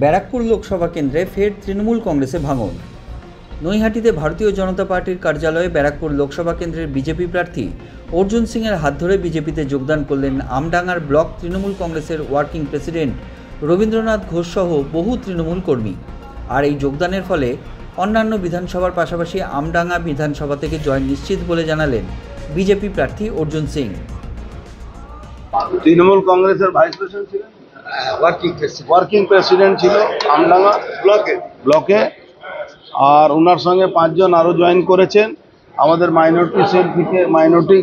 ব্যারাকপুর লোকসভা কেন্দ্রে ফের তৃণমূল কংগ্রেসে ভাঙন। নৈহাটিতে ভারতীয় জনতা পার্টির কার্যালয়ে ব্যারাকপুর লোকসভা কেন্দ্রের বিজেপি প্রার্থী অর্জুন সিংয়ের হাত ধরে বিজেপিতে যোগদান করলেন আমডাঙ্গার ব্লক তৃণমূল কংগ্রেসের ওয়ার্কিং প্রেসিডেন্ট রবীন্দ্রনাথ ঘোষ সহ বহু তৃণমূল কর্মী। আর এই যোগদানের ফলে অন্যান্য বিধানসভার পাশাপাশি আমডাঙ্গা বিধানসভা থেকে জয় নিশ্চিত বলে জানালেন বিজেপি প্রার্থী অর্জুন সিং। তৃণমূল কংগ্রেসের ভাইস প্রেসিডেন্ট ছিলেন, ওয়ার্কিং প্রেসিডেন্ট ছিল আমডাঙ্গা ব্লকে, আর ওনার সঙ্গে 5 জন আরো জয়েন করেছেন। আমাদের মাইনরিটি সেল থেকে, মাইনরিটি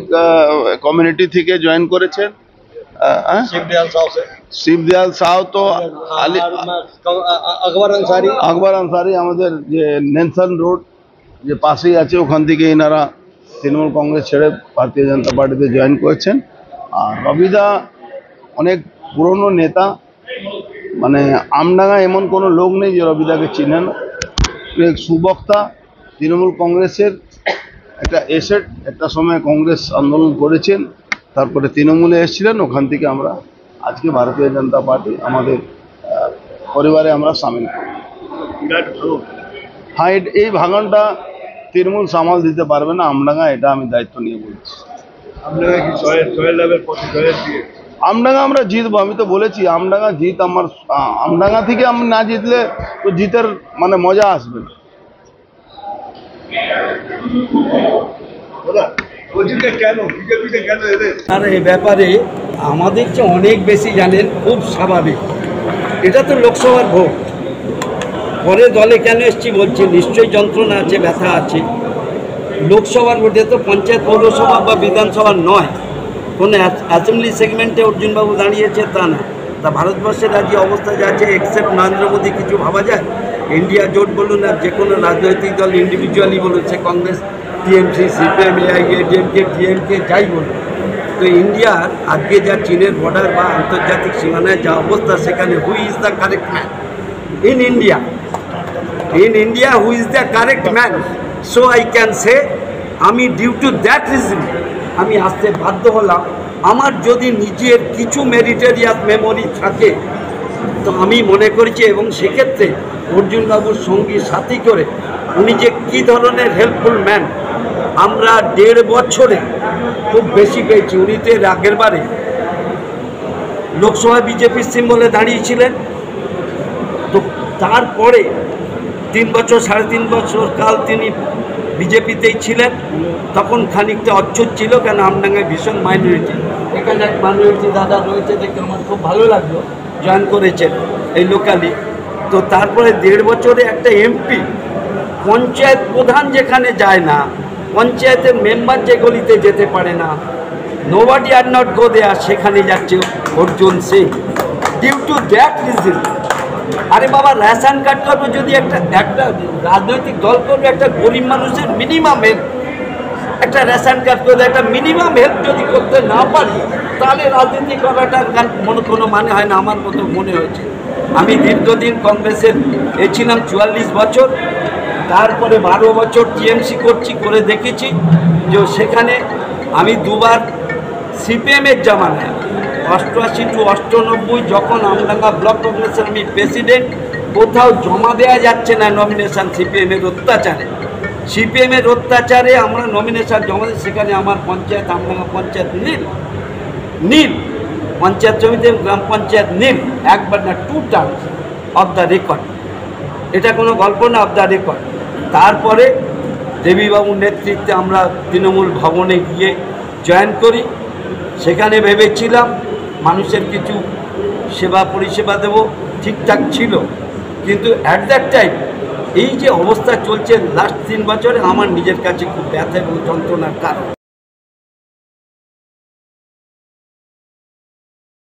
কমিউনিটি থেকে জয়েন করেছেন শিবদয়াল সাউ, তো আকবর আনসারি আমাদের যে নেলসন রোড যে পাশেই আছে, ওখান থেকে এনারা তৃণমূল কংগ্রেস ছেড়ে ভারতীয় জনতা পার্টিতে জয়েন করেছেন। আর রবিদা অনেক পুরনো নেতা, মানে আমডাঙ্গা এমন কোনো লোক নেই যে রবিদাকে চিনেন। এক সুবক্তা, তৃণমূল কংগ্রেসের একটা এসেট, একটা সময় কংগ্রেস আন্দোলন করেছেন, তারপরে তৃণমূলে এসেছিলেন, ওখান থেকে আমরা আজকে ভারতীয় জনতা পার্টি আমাদের পরিবারে আমরা সামিল করি। হ্যাঁ, এই ভাঙনটা তৃণমূল সামাল দিতে পারবে না আমডাঙ্গা, এটা আমি দায়িত্ব নিয়ে বলছি। আমডাঙ্গা আমরা জিতবো, আমি তো বলেছি আমডাঙ্গা জিত আমার। আমডাঙ্গা থেকে আমি না জিতলে তো জিতের মানে মজা আসবে না। আর এই ব্যাপারে আমাদের যে অনেক বেশি জানেন, খুব স্বাভাবিক। এটা তো লোকসভার ভোট, পরে দলে কেন এসছি বলছি, নিশ্চয়ই যন্ত্রণা আছে, ব্যথা আছে। লোকসভার ভোটে তো পঞ্চায়েত, পৌরসভা বা বিধানসভা নয়, কোনো অ্যাসেম্বলি সেগমেন্টে অর্জুনবাবু দাঁড়িয়েছে তা না। তা ভারতবর্ষের রাজ্যে অবস্থা যা আছে, এক্সেপ্ট নরেন্দ্র মোদী, কিছু ভাবা যায়? ইন্ডিয়া জোট বলুন আর যে কোনো রাজনৈতিক দল ইন্ডিভিজুয়ালি বলুন, সে Congress, TMC, CPM, AIADMK, DMK, যাই বলুন, তো ইন্ডিয়ার আজকে যা চীনের বর্ডার বা আন্তর্জাতিক সীমানায় যা অবস্থা, সেখানে who is the correct man in India? In India who is the correct man? So I can say, আমি ডিউ টু দ্যাট রিজন আমি আসতে বাধ্য হলাম। আমার যদি নিজের কিছু মেরিটেরিয়াস মেমোরি থাকে তো আমি মনে করেছি, এবং সেক্ষেত্রে অর্জুনবাবুর সঙ্গী সাথী করে উনি যে কী ধরনের হেল্পফুল ম্যান, আমরা 1.5 বছরে খুব বেশি পেয়েছি। উনি তো এর আগের বারে লোকসভা বিজেপির সিম্বলে দাঁড়িয়েছিলেন, তো তারপরে 3 বছর 3.5 বছর কাল তিনি বিজেপিতেই ছিলেন। তখন খানিকটা অচ্ছুত ছিল, কেন আমডাঙ্গায় ভীষণ মাইনরিটি। এখানে এক মাইনরিটি দাদা রয়েছে, দেখে আমার খুব ভালো লাগলো, জয়েন করেছেন এই লোকালি। তো তারপরে 1.5 বছরে একটা এমপি, পঞ্চায়েত প্রধান যেখানে যায় না, পঞ্চায়েতের মেম্বার যে গলিতে যেতে পারে না, nobody are not go there, সেখানে যাচ্ছে Arjun Singh. Due to that reason, আরে বাবা, রেশন কার্ড করবে যদি একটা রাজনৈতিক দল করবে, একটা গরিব মানুষের মিনিমাম হেল্প, একটা রেশন কার্ড করবে, একটা মিনিমাম হেল্প যদি করতে না পারি, তাহলে রাজনীতি করাটার কোনো মানে হয় না, আমার মতো মনে হয়েছে। আমি দীর্ঘদিন কংগ্রেসের ছিলাম 44 বছর, তারপরে 12 বছর টিএমসি করছি, করে দেখেছি যে সেখানে আমি 2বার সিপিএমের জামানায় 88 to 98 যখন আমডাঙ্গা ব্লক কংগ্রেসের আমি প্রেসিডেন্ট, কোথাও জমা দেওয়া যাচ্ছে না নমিনেশন, সিপিএমের অত্যাচারে আমরা নমিনেশন জমা দিই, সেখানে আমার পঞ্চায়েত, আমডাঙ্গা পঞ্চায়েত নীল, পঞ্চায়েত সমিতি গ্রাম পঞ্চায়েত নীল, একবার না 2 টার্মস অফ দ্য রেকর্ড। এটা কোনো গল্প না, অফ দ্য রেকর্ড। তারপরে দেবীবাবুর নেতৃত্বে আমরা তৃণমূল ভবনে গিয়ে জয়েন করি। সেখানে ভেবেছিলাম মানুষের কিছু সেবা পরিষেবা দেব, ঠিকঠাক ছিল, কিন্তু অ্যাট দ্যাট টাইম এই যে অবস্থা চলছে লাস্ট 3 বছরে, আমার নিজের কাছে খুব ব্যথা এবং যন্ত্রণার কারণ।